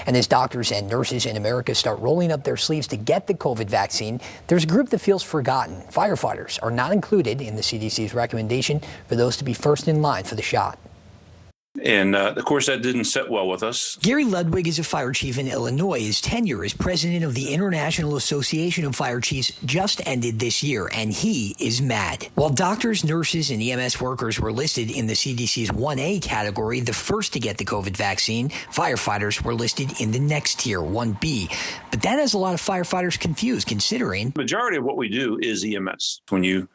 And as doctors and nurses in America start rolling up their sleeves to get the COVID vaccine, there's a group that feels forgotten. Firefighters are not included in the CDC's recommendation for those to be first in line for the shot. And, of course, that didn't sit well with us. Gary Ludwig is a fire chief in Illinois. His tenure as president of the International Association of Fire Chiefs just ended this year, and he is mad. While doctors, nurses, and EMS workers were listed in the CDC's 1A category, the first to get the COVID vaccine, firefighters were listed in the next tier, 1B. But that has a lot of firefighters confused, considering The majority of what we do is EMS. When you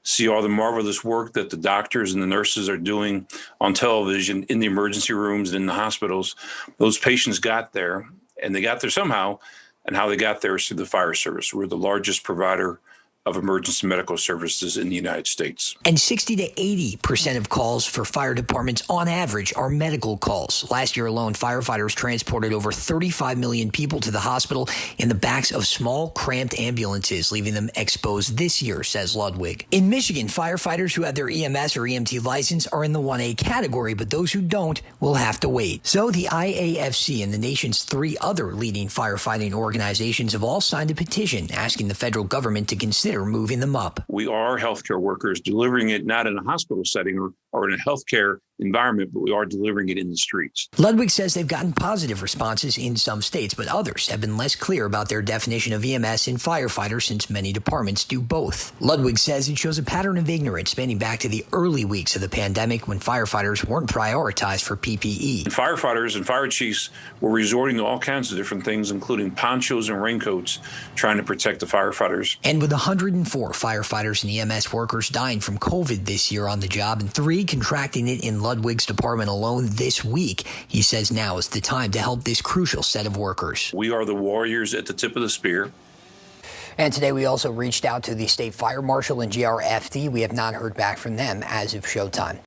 see all the marvelous work that the doctors and the nurses are doing on television, in the emergency rooms, and in the hospitals, those patients got there, and they got there somehow, and how they got there is through the fire service. We're the largest provider of emergency medical services in the United States. And 60 to 80% of calls for fire departments on average are medical calls. Last year alone, firefighters transported over 35 million people to the hospital in the backs of small, cramped ambulances, leaving them exposed this year, says Ludwig. In Michigan, firefighters who have their EMS or EMT license are in the 1A category, but those who don't will have to wait. So the IAFC and the nation's 3 other leading firefighting organizations have all signed a petition asking the federal government to consider moving them up. We are healthcare workers delivering it not in a hospital setting or in a healthcare environment, but we are delivering it in the streets. Ludwig says they've gotten positive responses in some states, but others have been less clear about their definition of EMS and firefighters since many departments do both. Ludwig says it shows a pattern of ignorance spanning back to the early weeks of the pandemic when firefighters weren't prioritized for PPE. Firefighters and fire chiefs were resorting to all kinds of different things, including ponchos and raincoats, trying to protect the firefighters. And with 104 firefighters and EMS workers dying from COVID this year on the job and 3 contracting it in Ludwig's department alone this week, he says now is the time to help this crucial set of workers. We are the warriors at the tip of the spear. And today we also reached out to the state fire marshal and GRFD. We have not heard back from them as of showtime.